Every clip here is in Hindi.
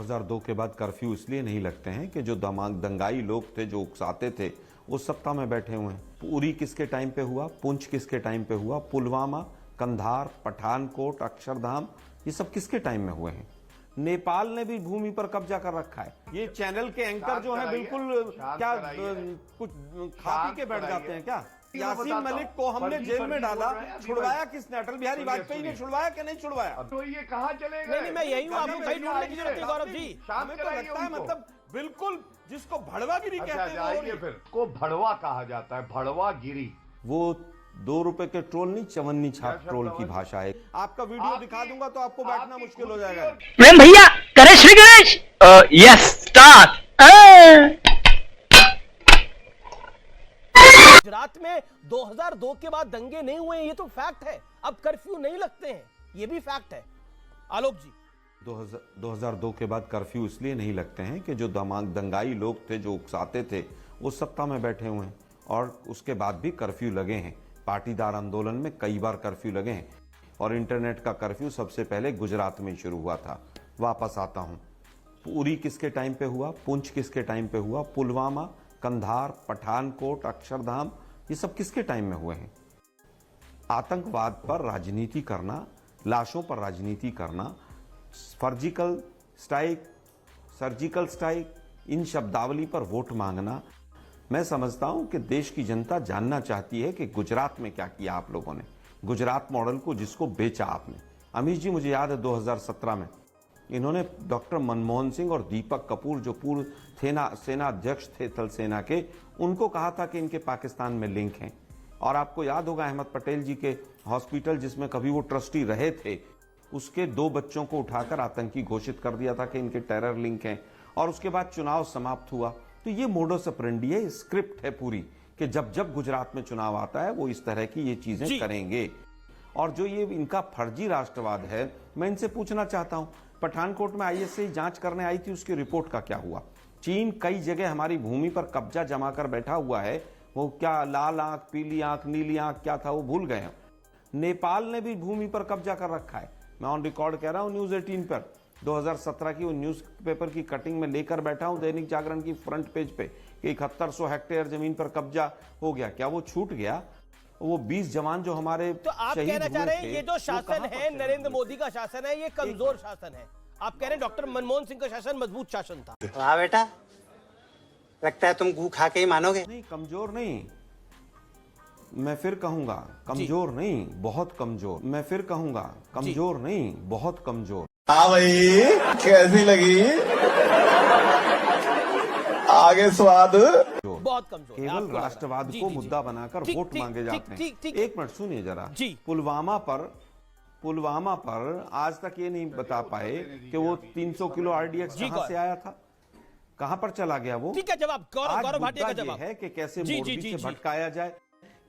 2002 के बाद कर्फ्यू इसलिए नहीं लगते हैं कि जो दंगाई लोग थे, जो उकसाते थे, वो सत्ता में बैठे हुए हैं। उरी किसके टाइम पे हुआ, पुंछ किसके टाइम पे हुआ, पुलवामा, कंधार, पठानकोट, अक्षरधाम, ये सब किसके टाइम में हुए हैं? नेपाल ने भी भूमि पर कब्जा कर रखा है। ये चैनल के एंकर जो हैं बिल्कुल क्या कुछ खा पी के बैठ जाते हैं क्या? यासीन मलिक को हमने जेल में डाला, छुड़वाया किसने? अटल बिहारी वाजपेयी ने छुड़वाया कि नहीं छुड़वाया? तो ये कहाँ चलेगा? नहीं, मैं यही हूँ, आपको कहीं ढूंढने की जरूरत नहीं गौरव जी। हमें तो लगता है मतलब बिल्कुल जिसको भड़वागिरी कहते हैं, फिर को भड़वा कहा जाता है, भड़वागिरी। वो 2 रुपए के ट्रोल नहीं, चवन्नी छाप ट्रोल की भाषा है। आपका वीडियो दिखा दूंगा तो आपको बैठना मुश्किल हो जाएगा। प्रेम भैया करे श्री गणेश। Yes start. गुजरात में 2002 के बाद दंगे नहीं हुए, ये तो फैक्ट है। अब कर्फ्यू नहीं लगते हैं, ये भी फैक्ट है। आलोक जी, 2002 के बाद कर्फ्यू इसलिए नहीं लगते हैं कि जो दंगाई लोग थे, जो उकसाते थे, वो सत्ता में बैठे हुए हैं। और उसके बाद भी कर्फ्यू लगे हैं। पाटीदार आंदोलन में कई बार कर्फ्यू लगे हैं। और इंटरनेट का कर्फ्यू सबसे पहले गुजरात में शुरू हुआ था। वापस आता हूं, उरी किसके टाइम पे हुआ, पुंछ किसके टाइम पे हुआ, पुलवामा, कंधार, पठानकोट, अक्षरधाम, ये सब किसके टाइम में हुए हैं? आतंकवाद पर राजनीति करना, लाशों पर राजनीति करना, सर्जिकल स्ट्राइक, इन शब्दावली पर वोट मांगना, मैं समझता हूं कि देश की जनता जानना चाहती है कि गुजरात में क्या किया आप लोगों ने। गुजरात मॉडल को जिसको बेचा आपने। अमीश जी, मुझे याद है 2017 में इन्होंने डॉक्टर मनमोहन सिंह और दीपक कपूर, जो पूर्व सेना अध्यक्ष थे थल सेना के, उनको कहा था कि इनके पाकिस्तान में लिंक हैं। और आपको याद होगा अहमद पटेल जी के हॉस्पिटल, जिसमें कभी वो ट्रस्टी रहे थे, उसके 2 बच्चों को उठाकर आतंकी घोषित कर दिया था कि इनके टेरर लिंक हैं। और उसके बाद चुनाव समाप्त हुआ। तो ये मोडस ऑपरेंडी है, स्क्रिप्ट है पूरी, कि जब जब गुजरात में चुनाव आता है वो इस तरह की ये चीजें करेंगे। और जो ये इनका फर्जी राष्ट्रवाद है, मैं इनसे पूछना चाहता हूं, पठानकोट में आईएसआई जांच करने आई थी, उसकी रिपोर्ट का क्या हुआ? चीन कई जगह हमारी भूमि पर कब्जा जमा कर बैठा हुआ है। वो क्या लाल आंख, पीली आंख, नीली आंख क्या था वो भूल गए हैं। नेपाल ने भी भूमि पर कब्जा कर रखा है। मैं ऑन रिकॉर्ड कह रहा हूं, न्यूज 18 पर 2017 की वो न्यूज पेपर की कटिंग में लेकर बैठा हूं, दैनिक जागरण की फ्रंट पेज पे, कि 7100 हेक्टेयर जमीन पर कब्जा हो गया। क्या वो छूट गया? वो 20 जवान जो हमारे तो आप कहना चाह रहे हैं ये जो शासन है नरेंद्र मोदी का शासन है, ये कमजोर शासन है? आप कह रहे हैं डॉक्टर मनमोहन सिंह का शासन मजबूत शासन था? वाह बेटा, लगता है तुम गू खा के ही मानोगे। नहीं, कमजोर नहीं, मैं फिर कहूंगा कमजोर नहीं, बहुत कमजोर। मैं फिर कहूंगा कमजोर नहीं, बहुत कमजोर। हाँ भाई, कैसी लगी आगे स्वाद? बहुत कमजोर। केवल राष्ट्रवाद को मुद्दा बनाकर वोट मांगे जाते हैं। एक मिनट सुनिए जरा। पुलवामा पर आज तक ये नहीं बता पाए कि वो 300 किलो आरडीएक्स कहां से आया था, कहां पर चला गया वो? ठीक है, जवाब गौरव भाटिया का जवाब है कि कैसे मोरबी से भटकाया जाए,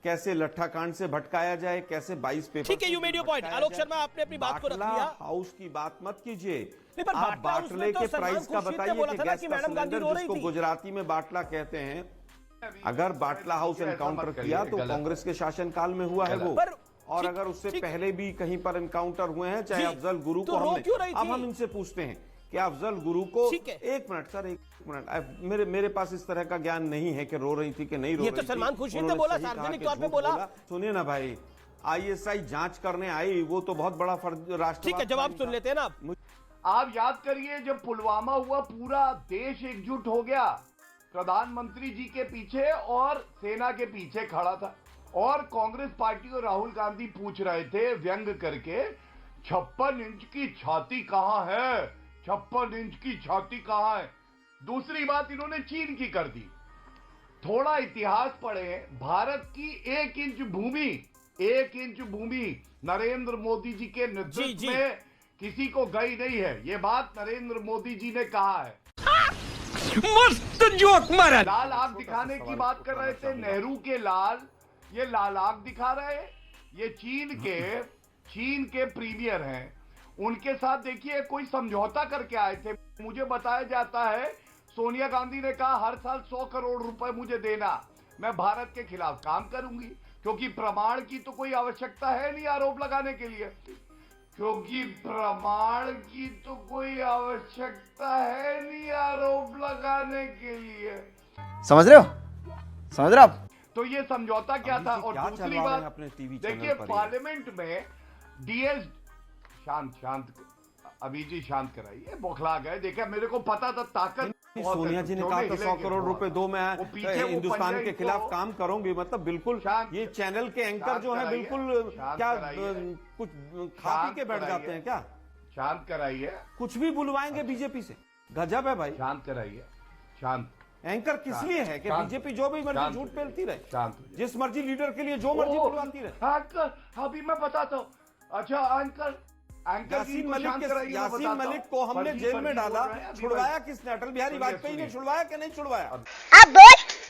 कैसे लट्ठाकांड से भटकाया जाए, कैसे 22 पेपर। ठीक है, you made your point. Alok Sharma, आपने अपनी बात को रख लिया। हाउस की बात मत कीजिए। आप बाटले के प्राइस का बताइए कि गैस का सिलेंडर, जिसको गुजराती में बाटला कहते हैं, अगर बाटला हाउस एनकाउंटर किया तो कांग्रेस के शासनकाल में हुआ है वो। और अगर उससे पहले भी कहीं पर एनकाउंटर हुए हैं, चाहे अफजल गुरु को हमने, अब हम इनसे पूछते हैं कि अफजल गुरु को, एक मिनट सर, एक मिनट, मेरे पास इस तरह का ज्ञान नहीं है कि रो रही थी कि नहीं रो रही थी। ये तो सलमान खुर्शीद ने बोला, सार्वजनिक तौर पे बोला। सुनिए ना भाई, आईएसआई जांच करने आई, वो तो बहुत बड़ा राष्ट्र। ठीक है, जवाब सुन लेते हैं ना आप। याद करिए जब पुलवामा हुआ, पूरा देश एकजुट हो गया, प्रधानमंत्री जी के पीछे और सेना के पीछे खड़ा था। और कांग्रेस पार्टी और राहुल गांधी पूछ रहे थे व्यंग करके, 56 इंच की छाती कहां है, 56 इंच की छाती कहां है। दूसरी बात इन्होंने चीन की कर दी। थोड़ा इतिहास पढ़े, भारत की 1 इंच भूमि नरेंद्र मोदी जी के नेतृत्व में किसी को गई नहीं है। ये बात नरेंद्र मोदी जी ने कहा है। मस्त जोक मारा। लाल आग दिखाने की बात कर रहे थे, नेहरू के लाल, ये लाल आग दिखा रहे। ये चीन के प्रीमियर हैं, उनके साथ देखिए कोई समझौता करके आए थे। मुझे बताया जाता है सोनिया गांधी ने कहा हर साल 100 करोड़ रुपए मुझे देना, मैं भारत के खिलाफ काम करूंगी, क्योंकि प्रमाण की तो कोई आवश्यकता है नहीं आरोप लगाने के लिए। क्योंकि प्रमाण की तो कोई आवश्यकता है नहीं आरोप लगाने के लिए। समझ रहे हो आप? तो ये समझौता क्या अभी था? जी और क्या दूसरी चलवा रहे बात हैं अपने टीवी चैनल देखिए, पर ये? पार्लियामेंट में डीएस शांत अभी जी शांत कराइए, बौखला गए। देखा, मेरे को पता था ताकत बहुत है, सोनिया जी ने तो कहा मैं था 100 हिलेंगे करोड़ बहुत। रुपए दो, मैं वो पीछे वो हिंदुस्तान के पंजाबी खिलाफ को काम करूंगी, मतलब बिल्कुल शांत- ये चैनल के एंकर शांत जो है कराइए, बिल्कुल शांत क्या कराइए, कुछ खा पी के बैठ कराइए, जाते हैं क्या? शांत कराइए, कुछ भी बुलवाएंगे बीजेपी से, गजब है भाई। शांत कराइए, शांत एंकर किस लिए है कि शांत- बीजेपी जो भी मर्जी शांत झूठ हो फैलती रहे, शांत हो जाइए। जिस मर्जी लीडर के लिए जो मर्जी ओ, बुलवाती रहे। एंकर अभी मैं बताता हूँ। अच्छा, एंकर जी यासीन को मलिक शांत कराइए, मैं यासीन बताता मलिक हूँ। को हमने फर्जी जेल में बोल डाला, रहे हैं अभी छुड़वाया भाई। किसने? अटल बिहारी सुनिए, वाजपेयी ने सुनिए। छुड़वाया कि नहीं छुड़वाया?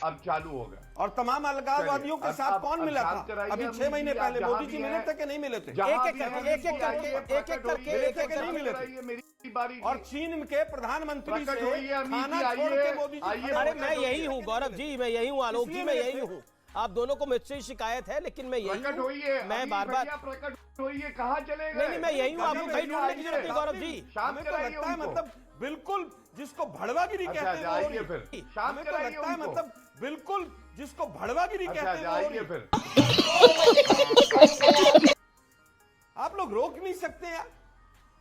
अब चालू हो गया। और तमाम अलगाववादियों के अब- साथ अब- कौन अब मिला शांत था? कराइए, अभी अभी 6 महीने भी पहले जहाँ मोदी भी जी है, मिले थे कि नहीं मिले थे? जहाँ एक-एक भी करके, है, एक-एक करके, प्रकट एक-एक करके, होइए, एक-एक प्रकट नहीं मिले थे। कराइए, मेरी बारी और थी। चीन के प्रधानमंत्री प्रकट से होइए, अमित खाना जी, छोड़ आइए, के मोदी जी आइए, खड़े अरे हो मैं गए। यही हूँ गौरव जी, मैं यही हूँ आलोक जी, इसलिए मैं मिले यही थे। हूँ। आप दोनों को मुझसे ही शिकायत है, लेकिन मैं यही प्रकट हूँ। होइए, मैं अभी बार-बार भैया प्रकट होइए, कहाँ चले नहीं, गए? मैं यही हूँ, आपको अभी कहीं ढूंढने की आइए, जरूरत नहीं गौरव जी। शांत हमें तो कराइए लगता है उनको। मतलब बिल्कुल जिसको भड़वागिरी अच्छा, कहते हैं वो हो रही जाइए है। फिर। शांत हमें तो कराइए लगता है उनको। मतलब बिल्कुल जिसको भड़वागिरी अच्छा, कहते हैं वो हो रही जाइए है। फिर। आप लोग रोक नहीं सकते यार?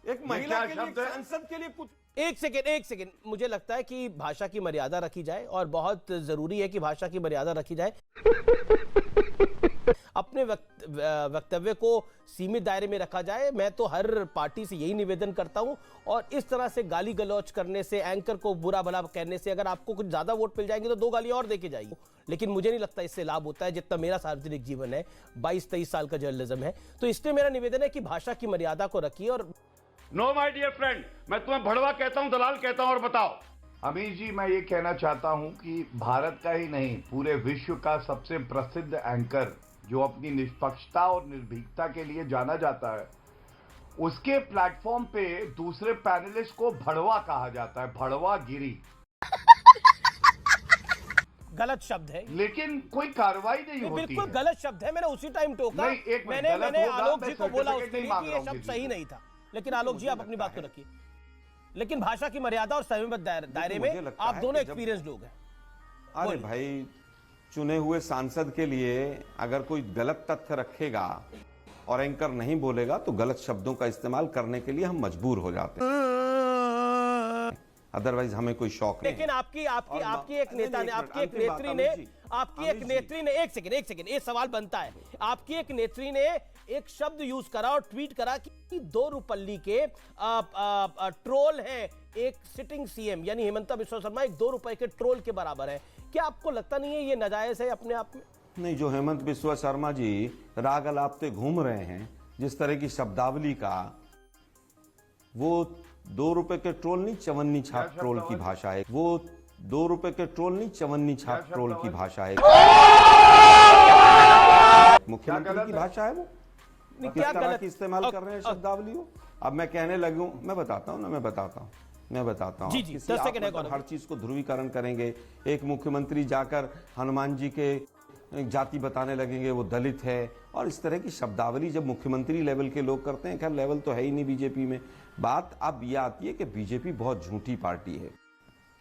एक महिला क्या के लिए, एक शब्द है? सांसद के लिए कुछ एक सेकेंड, मुझे लगता है कि भाषा की मर्यादा रखी जाए, और बहुत जरूरी है कि भाषा की मर्यादा रखी जाए। अपने वक्तव्य को सीमित दायरे में रखा जाए। मैं तो हर पार्टी से यही निवेदन करता हूं, और इस तरह से गाली गलौज करने से, एंकर को बुरा भला कहने से अगर आपको कुछ ज्यादा वोट मिल जाएंगे तो 2 गालियां और देके जाइए, लेकिन मुझे नहीं लगता इससे लाभ होता है। जितना मेरा सार्वजनिक जीवन है, 22-23 साल का जर्नलिज्म है, तो इसलिए मेरा निवेदन है कि भाषा की मर्यादा को रखिए। और नो माय डियर फ्रेंड, मैं तुम्हें भड़वा कहता हूं, दलाल कहता हूं, और बताओ। अमीर जी, मैं ये कहना चाहता हूं कि भारत का ही नहीं, पूरे विश्व का सबसे प्रसिद्ध एंकर जो अपनी निष्पक्षता और निर्भीकता के लिए जाना जाता है, उसके प्लेटफॉर्म पे दूसरे पैनलिस्ट को भड़वा कहा जाता है, भड़वा गिरी। गलत शब्द है, लेकिन कोई कार्रवाई नहीं ये होती बिल्कुल है। गलत शब्द है। मैंने उसी टाइम टोका। नहीं, एक मिनट, मैंने गलत मैंने होगा, आलोक मैं जी को बोला सर्टिफिकेट उसके नहीं लिए मांग कि रहा ये हूं शब्द किसी सही से। नहीं था, लेकिन आलोक जी आप अपनी बात को रखिए। लेकिन भाषा की मर्यादा और संयमित दायरे मुझे में लगता आप है दोनों कि जब- एक्सपीरियंस लोग हैं। अरे बोलिए। भाई, चुने हुए सांसद के लिए अगर कोई गलत तथ्य रखेगा और एंकर नहीं बोलेगा तो गलत शब्दों का इस्तेमाल करने के लिए हम मजबूर हो जाते हैं, अदरवाइज हमें कोई शौक नहीं है। लेकिन आपकी एक नहीं, नेता ने, एक मिनट, आपकी एक अंतिम बात, नेत्री ने, अमित जी, आपकी एक अमित जी। नेत्री ने, एक सेकंड, ये सवाल बनता है। आपकी एक नेत्री ने एक शब्द यूज करा और ट्वीट करा कि 2 रुपल्ली के ट्रोल है एक सिटिंग सीएम, यानी हिमंता बिस्वा शर्मा एक 2 रुपए के ट्रोल के बराबर है। क्या आपको लगता नहीं है ये नाजायज है अपने आप में? नहीं, जो हेमंत बिस्वा शर्मा जी राग अलापते घूम रहे हैं, जिस तरह की शब्दावली का, वो 2 रुपए के ट्रोल नहीं, चवन्नी छाप ट्रोल की भाषा है। वो 2 रुपए के ट्रोल नहीं, चवन्नी छाप ट्रोल की भाषा है। मुख्यमंत्री की भाषा है वो। नहीं, किस क्या तरह गलत की इस्तेमाल कर रहे हैं शब्दावली वो? अब मैं कहने लगूं, मैं बताता हूं जी, जी, किसी 10 आप सेकंड है मतलब गौरव। हर चीज को ध्रुवीकरण करेंगे। एक मुख्यमंत्री जाकर हनुमान जी के जाति बताने लगेंगे, वो दलित है, और इस तरह की शब्दावली जब मुख्यमंत्री लेवल के लोग करते हैं, खैर लेवल तो है ही नहीं बीजेपी में। बात अब यह आती है कि बीजेपी बहुत झूठी पार्टी है।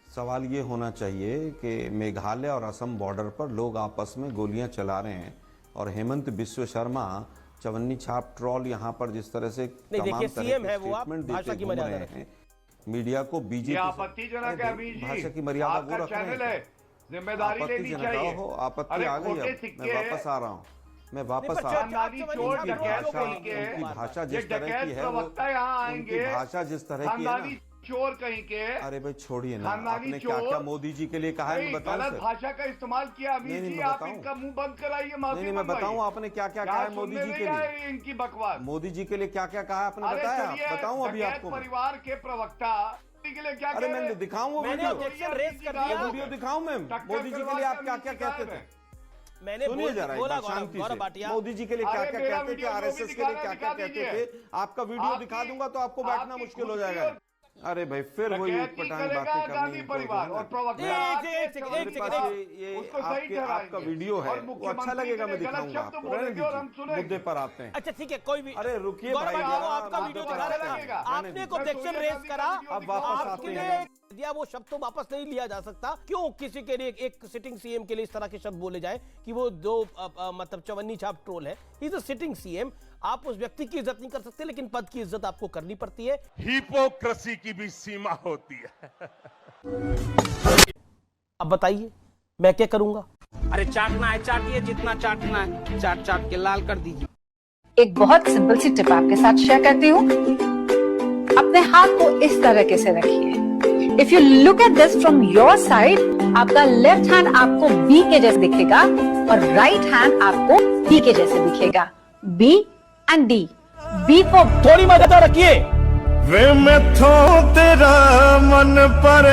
सवाल ये होना चाहिए कि मेघालय और असम बॉर्डर पर लोग आपस में गोलियां चला रहे हैं, और हेमंत बिस्वा शर्मा चवन्नी छाप ट्रोल यहाँ पर जिस तरह से नहीं, तमाम देखिए, तरह सीएम के है वो, आप स्टेटमेंट भाषा देते की घूम मर्यादा रहे रखें। हैं, मीडिया को बीजेपी ये आपत्तिजनक है अमीर जी, भाषा की मर्यादा वो आपका रख रहे चैनल हैं। है, जिम्मेदारी लेनी आपत्तिजनक चाहिए। हो, आपत्ति अरे आ गई खोटे है, सिक्के मैं वापस आ रहा हूँ, मैं वापस नहीं, पर आ रहा हूँ। खानदानी चोर उनकी डकैत भाषा, कहीं के, उनकी भाषा ये जिस तरह की डकैत है वो, प्रवक्ता यहाँ उनकी आएंगे, भाषा जिस तरह की है खानदानी ना, चोर कहीं के। अरे भाई छोड़िए ना, खानदानी आपने क्या चोर। क्या मोदी जी के लिए कहा है, मैं नहीं, बताऊं गलत सर? भाषा का इस्तेमाल किया अमीर नहीं, जी, मैं आप बताऊं। इनका मुंह बंद कराइए, नहीं माफी नहीं, मैं मंगवाइए। बताऊं आपने क्या क्या कहा है मोदी जी के लिए, इनकी बकवास। मोदी जी के लिए क्या क्या कहा है आपने अरे बताया? चलिए, बताऊं अभी डकैत आपको मैं? परिवार के प्रवक्ता के लिए क्या अरे कह रहे मैं हैं? दिखाऊं वो मैंने वीडियो, ऑब्जेक्शन रेज कर वो दिया। वीडियो दिखाऊं मैं टक्कर मोदी जी के करवा लिए आप के क्या अमीर क्या जी कहते गायब थे? हैं। मैंने सुनिए जरा एक बोला बार शांति गौरव से, भाटिया, मोदी जी के लिए क्या अरे क्या मेरा कहते थे, वीडियो जो भी आरएसएस के लिए दिखाना क्या क्या दिखा कहते दीजिए। थे, आपका वीडियो दिखा दूंगा तो आपको बैठना आपकी मुश्किल हो खुद की जाएगा। और अरे भाई फिर वही डकैती उटपटांग करेगा बातें करनी गांधी है, तो परिवार जो है और ना, प्रवक्ता एक आके सेकंड, चौधरी एक पास सेकंड, ये उसको सही आपका ठहराएंगे। वीडियो है और वो अच्छा मुख्यमंत्री लगेगा, मैं के गलत दिखाऊंगा शब्द आपको, रहने बोलेंगे और हम दीजिए, सुनेंगे। मुद्दे पर आते हैं। अच्छा ठीक है, कोई भी अरे रुकिए गौरव भाई, भाई, वो आप आपका बात वीडियो तो दिखा कराते रहा हैं। था, आपने को मैं एक्शन सोनिया रेज गांधी करा, का वीडियो अब वापस दिखाऊंगा। आते आपके हैं। लिए दिया वो शब्द तो वापस नहीं लिया जा सकता। क्यों किसी के लिए एक सिटिंग सीएम के लिए इस तरह के शब्द बोले जाए कि वो जो मतलब चवन्नी छाप ट्रोल है? He is a sitting CM. आप उस व्यक्ति की इज्जत नहीं कर सकते, लेकिन पद की इज्जत आपको करनी पड़ती है। हिपोक्रेसी की भी सीमा होती है। अब बताइए मैं क्या करूंगा? अरे चाटना है चाटिए, जितना चाटना है चाट चाट के लाल कर दीजिए। एक बहुत सिंपल सी टिप आपके साथ शेयर करती हूँ। अपने हाथ को इस तरीके से रखिए। If you look at this from your side, आपका लेफ्ट हैंड आपको बी के जैसे दिखेगा और राइट हैंड आपको डी के जैसे दिखेगा। B and D. B for थोड़ी मदद रखिए। वे मैं तेरा मन पर